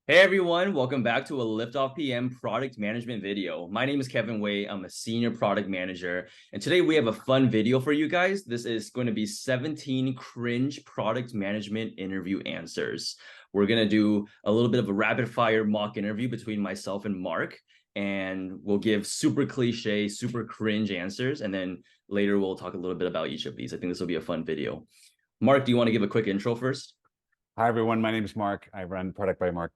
Hey everyone, welcome back to a Liftoff PM product management video. My name is Kevin Wei. I'm a senior product manager, and today we have a fun video for you guys. This is going to be 17 cringe product management interview answers. We're going to do a little bit of a rapid fire mock interview between myself and Mark, and we'll give super cliche, super cringe answers, and then later we'll talk a little bit about each of these. I think this will be a fun video. Mark, do you want to give a quick intro first? Hi, everyone. My name is Mark. I run productbymark.com,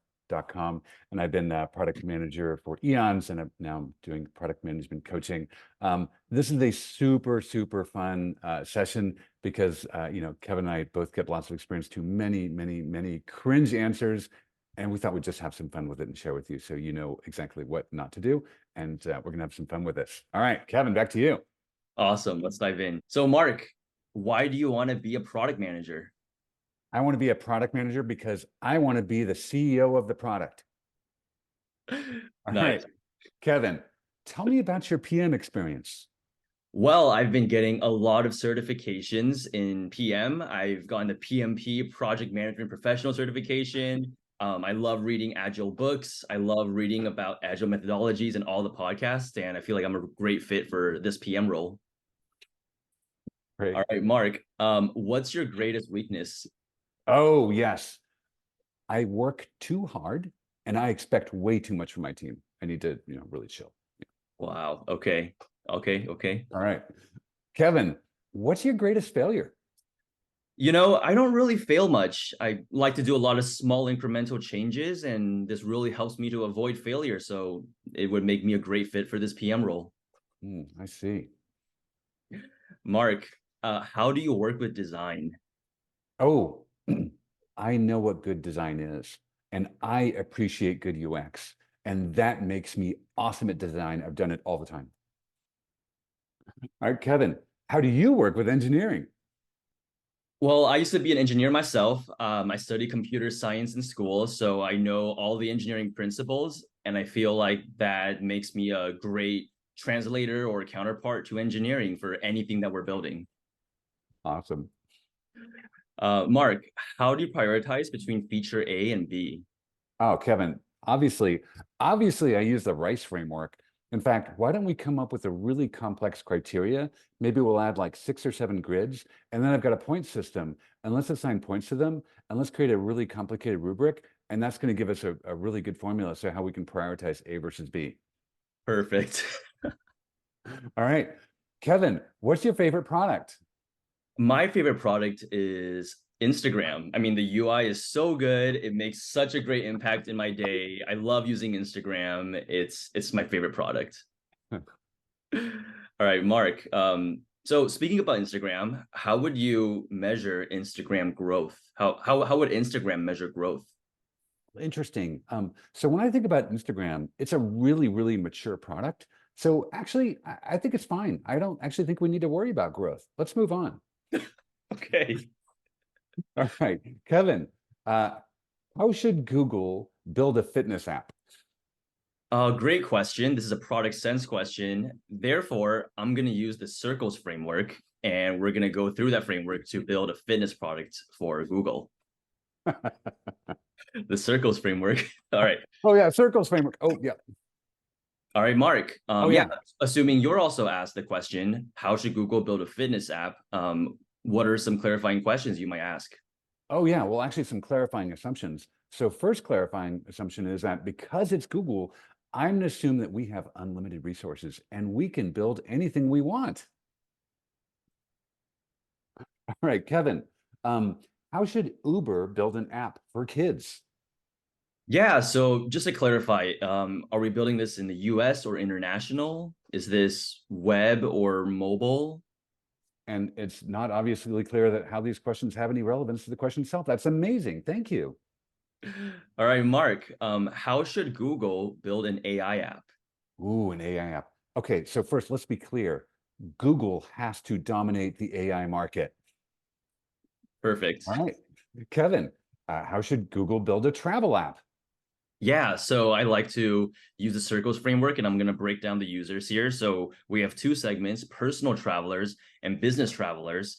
and I've been a product manager for eons, and I'm now doing product management coaching. This is a super fun session because Kevin and I both get lots of experience to many cringe answers, and we thought we'd just have some fun with it and share with you so you know exactly what not to do, and we're gonna have some fun with this. All right, Kevin, back to you. Awesome. Let's dive in. So, Mark, why do you want to be a product manager? I want to be a product manager because I want to be the CEO of the product. All right, Nice. Kevin, tell me about your PM experience. Well, I've been getting a lot of certifications in PM. I've gotten the PMP, Project Management Professional certification. I love reading Agile books. I love reading about Agile methodologies and all the podcasts. And I feel like I'm a great fit for this PM role. Great. All right, Mark, what's your greatest weakness? Oh, yes. I work too hard and I expect way too much from my team. I need to, really chill. Wow. Okay. Okay. All right. Kevin, what's your greatest failure? I don't really fail much. I like to do a lot of small incremental changes, and this really helps me to avoid failure. So it would make me a great fit for this PM role. I see. Mark, how do you work with design? Oh, I know what good design is, and I appreciate good UX, and that makes me awesome at design. I've done it all the time. All right, Kevin, how do you work with engineering? Well, I used to be an engineer myself. I studied computer science in school, so I know all the engineering principles, and I feel like that makes me a great translator or counterpart to engineering for anything that we're building. Awesome. Mark, how do you prioritize between feature A and B? Oh, Kevin, obviously I use the RICE framework. In fact, why don't we come up with a really complex criteria? Maybe we'll add like 6 or 7 grids, and then I've got a point system, and let's assign points to them, and let's create a really complicated rubric, and that's going to give us a really good formula so how we can prioritize A versus B. Perfect. All right, Kevin, what's your favorite product? My favorite product is Instagram. I mean, the UI is so good. It makes such a great impact in my day. I love using Instagram. It's my favorite product. All right, Mark. So speaking about Instagram, how would you measure Instagram growth? How would Instagram measure growth? Interesting. So when I think about Instagram, it's a really mature product. So actually, I think it's fine. I don't actually think we need to worry about growth. Let's move on. Okay. All right, Kevin, how should Google build a fitness app? Great question. This is a product sense question. Therefore, I'm going to use the circles framework, and we're going to go through that framework to build a fitness product for Google. The circles framework. All right. Oh yeah, circles framework. Oh yeah. All right, Mark. Oh Yeah, yeah. assuming you're also asked the question, how should Google build a fitness app? What are some clarifying questions you might ask? Oh yeah. Well, actually, some clarifying assumptions. So first clarifying assumption is that because it's Google, I'm going to assume that we have unlimited resources and we can build anything we want. All right, Kevin, how should Uber build an app for kids? Yeah, so just to clarify, are we building this in the US or international? Is this web or mobile? And it's not obviously clear that how these questions have any relevance to the question itself. That's amazing. Thank you. All right, Mark, how should Google build an AI app? Ooh, an AI app. Okay, so first, let's be clear. Google has to dominate the AI market. Perfect. All right. Kevin, how should Google build a travel app? Yeah, so I like to use the circles framework, and I'm going to break down the users here. So we have two segments, personal travelers and business travelers.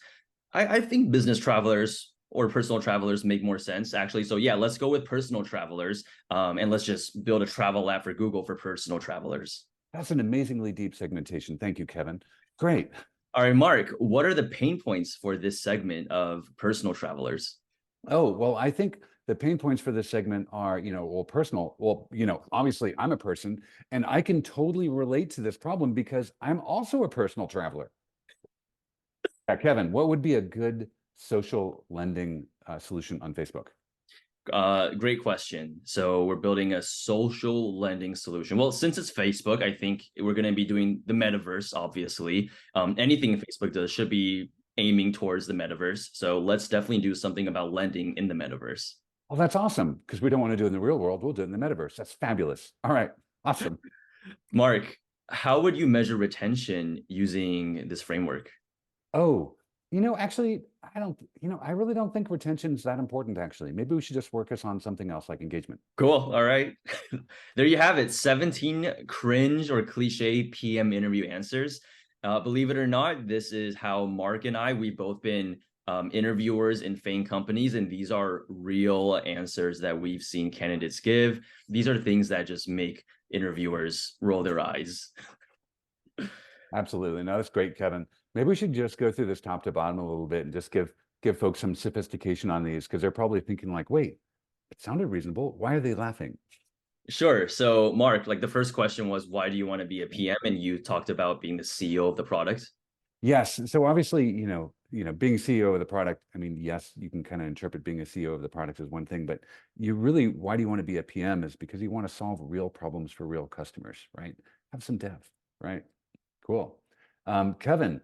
I think business travelers or personal travelers make more sense, actually. So yeah, let's go with personal travelers, and let's just build a travel app for Google for personal travelers. That's an amazingly deep segmentation. Thank you, Kevin. Great. All right, Mark, what are the pain points for this segment of personal travelers? Oh, well, I think the pain points for this segment are, well, personal. Well, obviously I'm a person and I can totally relate to this problem because I'm also a personal traveler. Kevin, what would be a good social lending solution on Facebook? Great question. So we're building a social lending solution. Well, since it's Facebook, I think we're going to be doing the metaverse, obviously. Anything Facebook does should be aiming towards the metaverse. So let's definitely do something about lending in the metaverse. Well, that's awesome because we don't want to do it in the real world. We'll do it in the metaverse. That's fabulous. All right. Awesome. Mark, how would you measure retention using this framework? Oh, actually, I don't, I really don't think retention is that important, actually. Maybe we should just focus on something else like engagement. Cool. All right. There you have it. 17 cringe or cliche PM interview answers. Believe it or not, this is how Mark and we've both been interviewers in FAANG companies, and these are real answers that we've seen candidates give. These are things that just make interviewers roll their eyes. Absolutely. No, that's great, Kevin. Maybe we should just go through this top to bottom a little bit and just give folks some sophistication on these because they're probably thinking like, wait, it sounded reasonable. Why are they laughing? Sure. So, Mark, like the first question was, why do you want to be a PM? And you talked about being the CEO of the product. Yes. So obviously, being CEO of the product, I mean, yes, you can kind of interpret being a CEO of the product as one thing, but why do you want to be a PM is because you want to solve real problems for real customers, right? Have some depth, right? Cool. Kevin,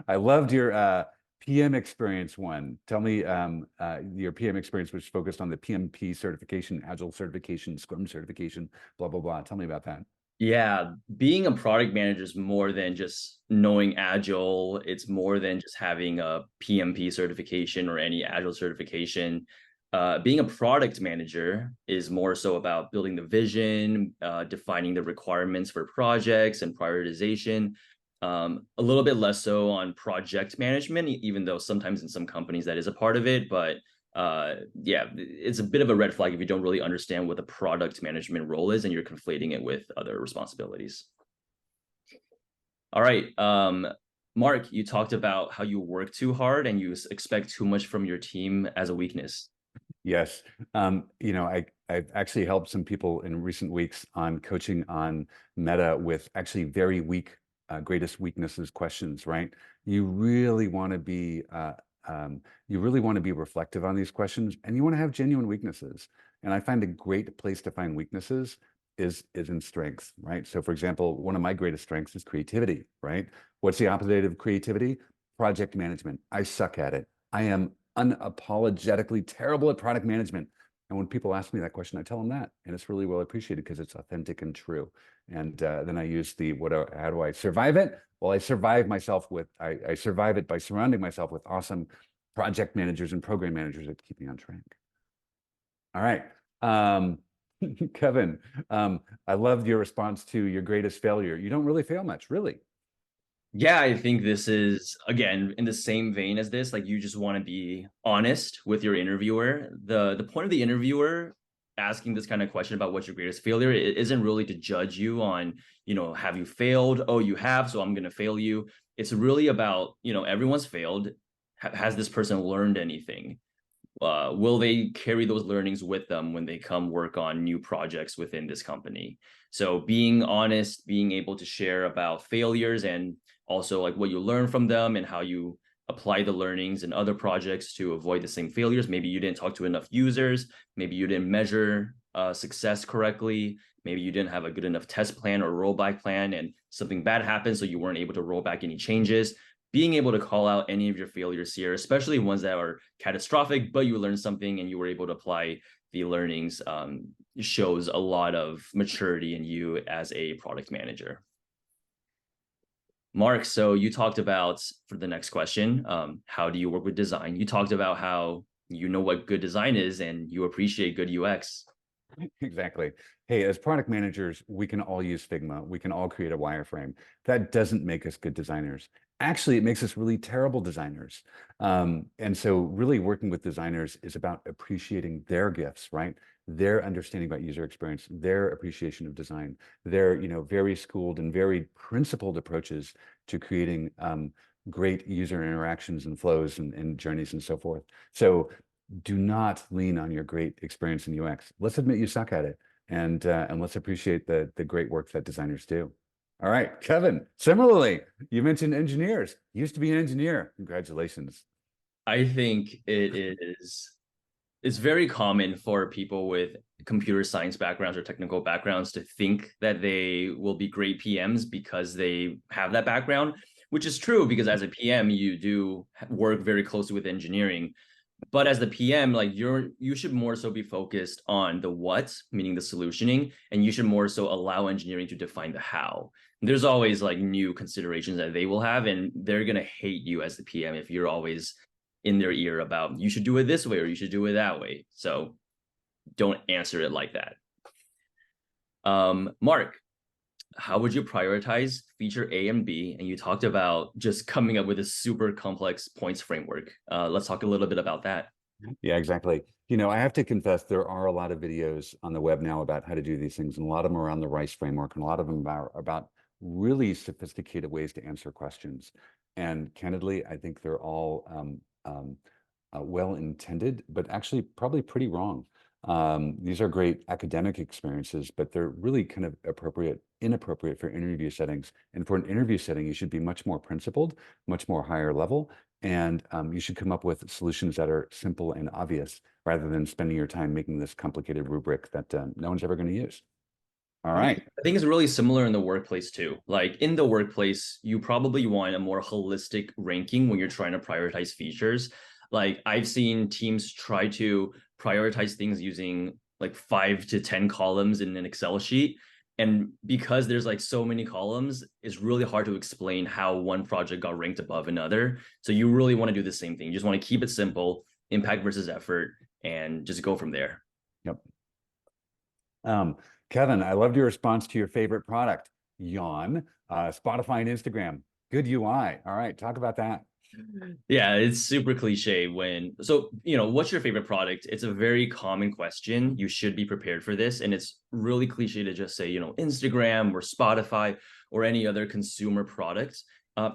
I loved your PM experience one. Tell me your PM experience was focused on the PMP certification, Agile certification, Scrum certification, blah, blah, blah. Tell me about that. Yeah, being a product manager is more than just knowing Agile. It's more than just having a PMP certification or any Agile certification. Being a product manager is more so about building the vision, defining the requirements for projects and prioritization. A little bit less so on project management, even though sometimes in some companies that is a part of it. But yeah, it's a bit of a red flag if you don't really understand what the product management role is and you're conflating it with other responsibilities. All right. Mark, you talked about how you work too hard and you expect too much from your team as a weakness. Yes. I've actually helped some people in recent weeks on coaching on Meta with actually very weak greatest weaknesses questions, right? You really want to be reflective on these questions and you want to have genuine weaknesses. And I find a great place to find weaknesses is in strengths, right? So for example, one of my greatest strengths is creativity, right? What's the opposite of creativity? Project management. I suck at it. I am unapologetically terrible at product management. And when people ask me that question, I tell them that, and it's really well appreciated because it's authentic and true. And then I use how do I survive it? Well, I survive it by surrounding myself with awesome project managers and program managers that keep me on track. All right. Kevin, I loved your response to your greatest failure. You don't really fail much, really. Yeah, I think this is, again, in the same vein as this, like you just want to be honest with your interviewer. The point of the interviewer asking this kind of question about what's your greatest failure, it isn't really to judge you on, have you failed? Oh, you have, so I'm going to fail you. It's really about, everyone's failed. Has this person learned anything? Will they carry those learnings with them when they come work on new projects within this company? So being honest, being able to share about failures and also like what you learn from them and how you apply the learnings in other projects to avoid the same failures. Maybe you didn't talk to enough users. Maybe you didn't measure success correctly. Maybe you didn't have a good enough test plan or rollback plan and something bad happened, so you weren't able to roll back any changes. Being able to call out any of your failures here, especially ones that are catastrophic, but you learned something and you were able to apply the learnings, shows a lot of maturity in you as a product manager. Mark, so you talked about, for the next question, how do you work with design? You talked about how you know what good design is and you appreciate good UX. Exactly. Hey, as product managers, we can all use Figma. We can all create a wireframe. That doesn't make us good designers. actually, it makes us really terrible designers. And so really working with designers is about appreciating their gifts, right? Their understanding about user experience, their appreciation of design, their, very schooled and very principled approaches to creating great user interactions and flows and journeys and so forth. So do not lean on your great experience in UX. Let's admit you suck at it, and let's appreciate the great work that designers do. All right, Kevin, similarly, you mentioned engineers. You used to be an engineer. Congratulations. I think it's very common for people with computer science backgrounds or technical backgrounds to think that they will be great PMs because they have that background, which is true because as a PM, you do work very closely with engineering. But as the PM, like you should more so be focused on the what, meaning the solutioning, and you should more so allow engineering to define the how. There's always like new considerations that they will have, and they're gonna hate you as the PM if you're always in their ear about you should do it this way or you should do it that way. So don't answer it like that. Mark, how would you prioritize feature A and B? And you talked about just coming up with a super complex points framework. Let's talk a little bit about that. Yeah, exactly. I have to confess, there are a lot of videos on the web now about how to do these things, and a lot of them are around the RICE framework, and a lot of them are about really sophisticated ways to answer questions. And candidly, I think they're all well intended, but actually probably pretty wrong. These are great academic experiences, but they're really kind of inappropriate for interview settings. And for an interview setting, you should be much more principled, much more higher level, and you should come up with solutions that are simple and obvious rather than spending your time making this complicated rubric that no one's ever going to use. All right. I think it's really similar in the workplace too. Like in the workplace, you probably want a more holistic ranking when you're trying to prioritize features. Like I've seen teams try to prioritize things using like 5 to 10 columns in an Excel sheet. And because there's like so many columns, it's really hard to explain how one project got ranked above another. So you really want to do the same thing. You just want to keep it simple, impact versus effort, and just go from there. Yep. Kevin, I loved your response to your favorite product, Yawn, Spotify and Instagram. Good UI. All right, talk about that. Yeah, it's super cliche what's your favorite product? It's a very common question. You should be prepared for this. And it's really cliche to just say, Instagram or Spotify or any other consumer products.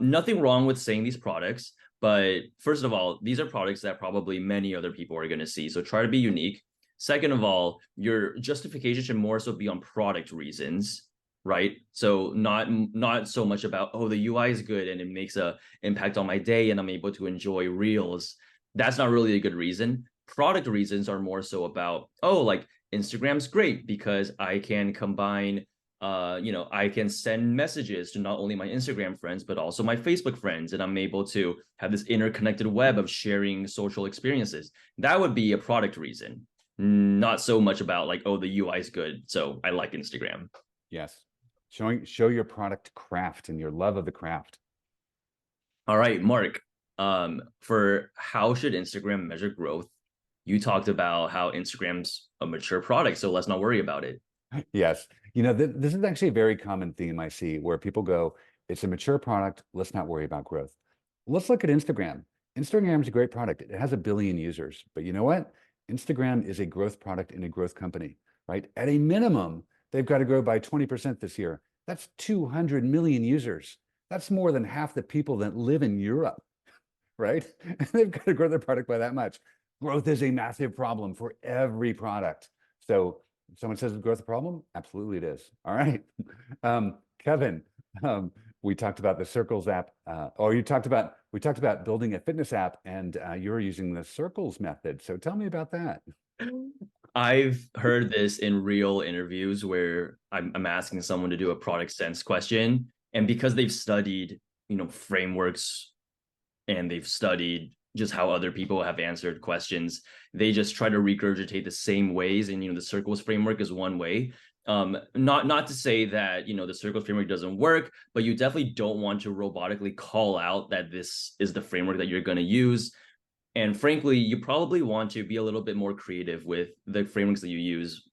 Nothing wrong with saying these products, but first of all, these are products that probably many other people are going to see. So try to be unique. Second of all, your justification should more so be on product reasons, right? So not so much about, oh, the UI is good and it makes a impact on my day and I'm able to enjoy reels. That's not really a good reason. Product reasons are more so about, oh, like Instagram's great because I can combine I can send messages to not only my Instagram friends, but also my Facebook friends. And I'm able to have this interconnected web of sharing social experiences. That would be a product reason, not so much about like, oh, the UI is good, so I like Instagram. Yes. Show your product craft and your love of the craft. All right, Mark, for how should Instagram measure growth? You talked about how Instagram's a mature product, so let's not worry about it. Yes. This is actually a very common theme I see where people go, it's a mature product. Let's not worry about growth. Let's look at Instagram. Instagram is a great product. It has 1 billion users, but you know what? Instagram is a growth product in a growth company, right? At a minimum, they've got to grow by 20% this year. That's 200 million users. That's more than half the people that live in Europe, right? And they've got to grow their product by that much. Growth is a massive problem for every product. So if someone says growth is a problem, absolutely it is. All right. Kevin, we talked about the Circles app, we talked about building a fitness app, and you're using the Circles method. So tell me about that. I've heard this in real interviews where I'm asking someone to do a product sense question, and because they've studied, frameworks and they've studied just how other people have answered questions, they just try to regurgitate the same ways. And the circles framework is one way. Not to say that the circles framework doesn't work, but you definitely don't want to robotically call out that this is the framework that you're going to use. And frankly, you probably want to be a little bit more creative with the frameworks that you use.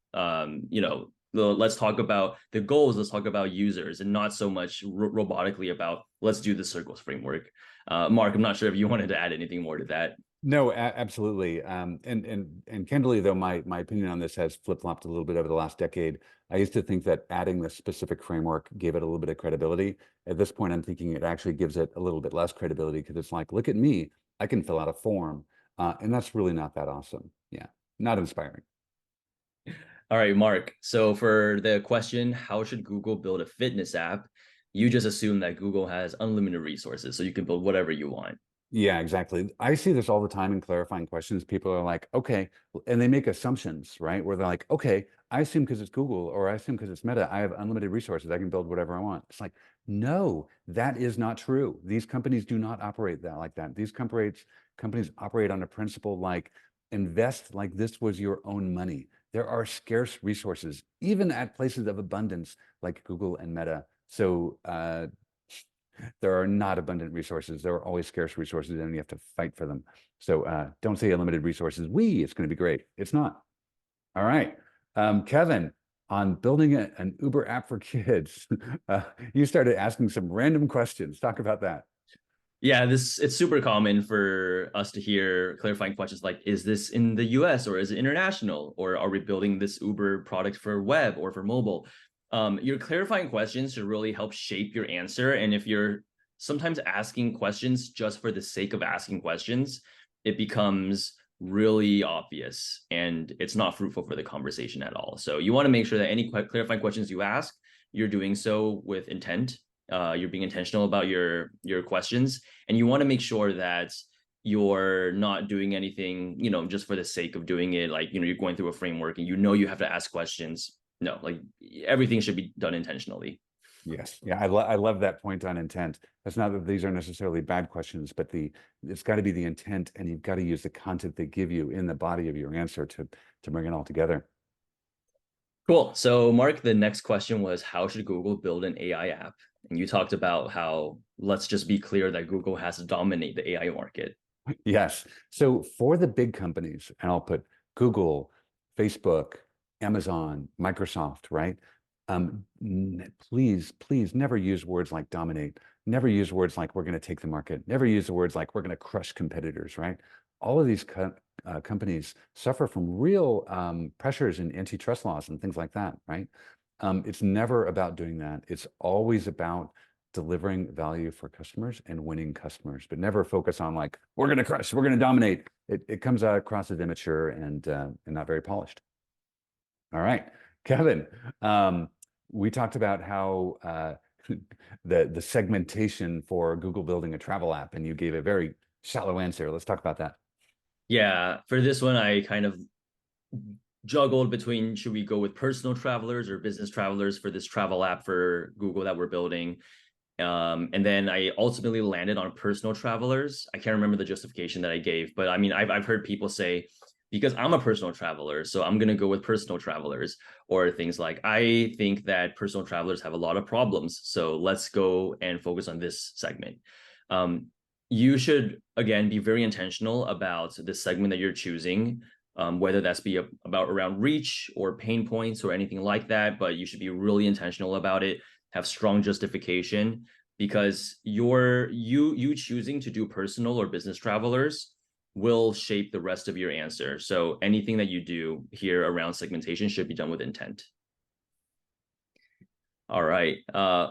let's talk about the goals, let's talk about users, and not so much robotically about let's do the circles framework. Mark, I'm not sure if you wanted to add anything more to that. No, absolutely. And candidly, though, my opinion on this has flip-flopped a little bit over the last decade. I used to think that adding the specific framework gave it a little bit of credibility. At this point, I'm thinking it actually gives it a little bit less credibility because it's like, look at me, I can fill out a form, and that's really not that awesome. Yeah, not inspiring. All right, Mark. So for the question, how should Google build a fitness app? You just assume that Google has unlimited resources, so you can build whatever you want. Yeah, exactly. I see this all the time in clarifying questions. People are like, okay, and they make assumptions, right? Where they're like, okay, I assume because it's Google or I assume because it's Meta, I have unlimited resources. I can build whatever I want. It's like, no, that is not true. These companies do not operate that like that. These companies operate on a principle like invest like this was your own money. There are scarce resources, even at places of abundance like Google and Meta. So there are not abundant resources. There are always scarce resources, and you have to fight for them. So don't say unlimited resources. It's going to be great. It's not. All right. Kevin, on building an Uber app for kids, you started asking some random questions. Talk about that. Yeah, this it's super common for us to hear clarifying questions like, is this in the US or is it international? Or are we building this Uber product for web or for mobile? Your clarifying questions should really help shape your answer. And if you're sometimes asking questions just for the sake of asking questions, it becomes really obvious and it's not fruitful for the conversation at all. So you want to make sure that any clarifying questions you ask, you're doing so with intent. You're being intentional about your questions, and you want to make sure that you're not doing anything, just for the sake of doing it. Like, you're going through a framework and you have to ask questions. No, like everything should be done intentionally. Yes. Yeah, I love that point on intent. It's not that these are necessarily bad questions, but it's got to be the intent, and you've got to use the content they give you in the body of your answer to bring it all together. Cool. So, Mark, the next question was, how should Google build an AI app? And you talked about how, let's just be clear that Google has to dominate the AI market. Yes. So for the big companies, and I'll put Google, Facebook, Amazon, Microsoft, right? Please never use words like dominate. Never use words like we're going to take the market. Never use the words like we're going to crush competitors, right? All of these companies suffer from real pressures in antitrust laws and things like that, right? It's never about doing that. It's always about delivering value for customers and winning customers, but never focus on like, we're going to crush, we're going to dominate. It comes out across as immature and not very polished. All right, Kevin, we talked about how the segmentation for Google building a travel app, and you gave a very shallow answer. Let's talk about that. Yeah, for this one, I kind of juggled between should we go with personal travelers or business travelers for this travel app for Google that we're building. And then I ultimately landed on personal travelers. I can't remember the justification that I gave, but I mean, I've heard people say, because I'm a personal traveler, so I'm going to go with personal travelers, or things like, I think that personal travelers have a lot of problems, so let's go and focus on this segment. You should, again, be very intentional about the segment that you're choosing, whether that's about around reach or pain points or anything like that, but you should be really intentional about it, have strong justification, because you choosing to do personal or business travelers will shape the rest of your answer. So anything that you do here around segmentation should be done with intent. All right,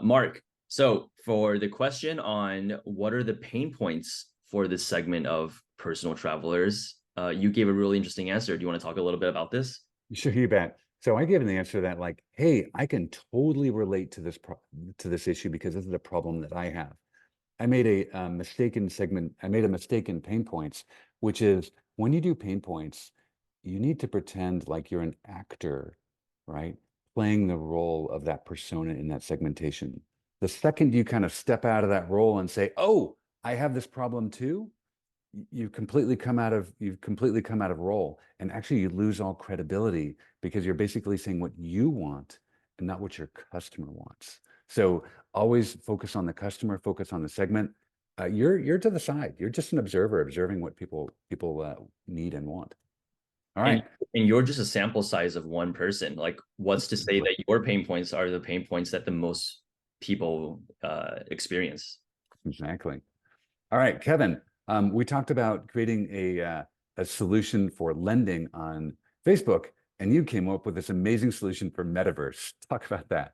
Mark. So for the question on what are the pain points for this segment of personal travelers, you gave a really interesting answer. Do you want to talk a little bit about this? Sure, you bet. So I gave an answer that like, hey, I can totally relate to this issue because this is a problem that I have. I made a mistaken segment. I made a mistake in pain points, which is when you do pain points, you need to pretend like you're an actor, right? Playing the role of that persona in that segmentation. The second you kind of step out of that role and say, "Oh, I have this problem too," you've completely come out of role, and actually you lose all credibility because you're basically saying what you want and not what your customer wants. So always focus on the customer, focus on the segment. You're to the side. You're just an observer, observing what people need and want. All And right. And you're just a sample size of one person. Like, what's to say that your pain points are the pain points that the most people experience? Exactly. All right, Kevin, we talked about creating a solution for lending on Facebook, and you came up with this amazing solution for metaverse. Talk about that.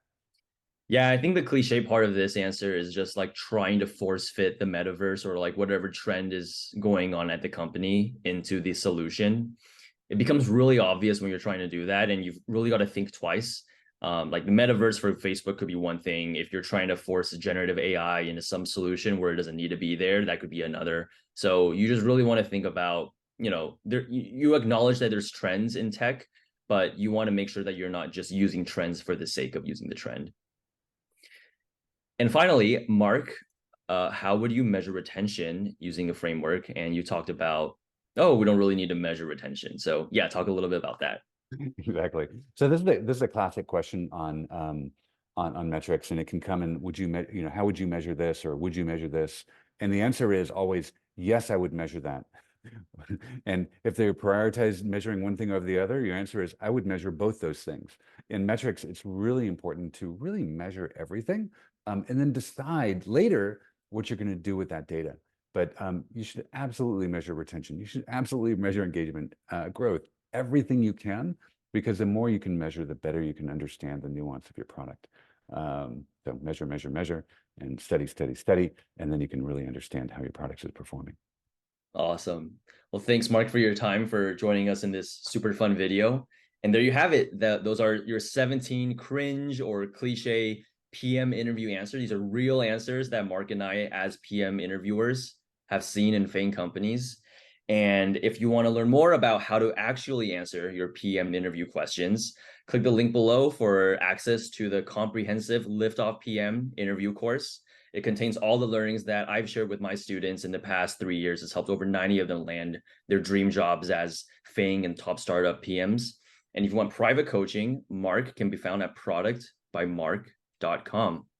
Yeah, I think the cliche part of this answer is just like trying to force fit the metaverse or like whatever trend is going on at the company into the solution. It becomes really obvious when you're trying to do that, and you've really got to think twice. Like the metaverse for Facebook could be one thing. If you're trying to force generative AI into some solution where it doesn't need to be there, that could be another. So you just really want to think about, you acknowledge that there's trends in tech, but you want to make sure that you're not just using trends for the sake of using the trend. And finally, Mark, how would you measure retention using a framework? And you talked about, oh, we don't really need to measure retention. So yeah, talk a little bit about that. Exactly. So this is a classic question on metrics, and it can come in, how would you measure this, or would you measure this? And the answer is always yes, I would measure that. And if they prioritize measuring one thing over the other, your answer is I would measure both those things. In metrics, it's really important to really measure everything, and then decide later what you're going to do with that data. But you should absolutely measure retention. You should absolutely measure engagement, growth, everything you can, because the more you can measure, the better you can understand the nuance of your product. So measure, measure, measure, and study, study, study, and then you can really understand how your product is performing. Awesome. Well, thanks, Mark, for your time for joining us in this super fun video. And there you have it. Those are your 17 cringe or cliche PM interview answers. These are real answers that Mark and I, as PM interviewers, have seen in FAANG companies. And if you want to learn more about how to actually answer your PM interview questions, click the link below for access to the comprehensive Liftoff PM interview course. It contains all the learnings that I've shared with my students in the past 3 years. It's helped over 90 of them land their dream jobs as FAANG and top startup PMs. And if you want private coaching, Mark can be found at productbymark.com.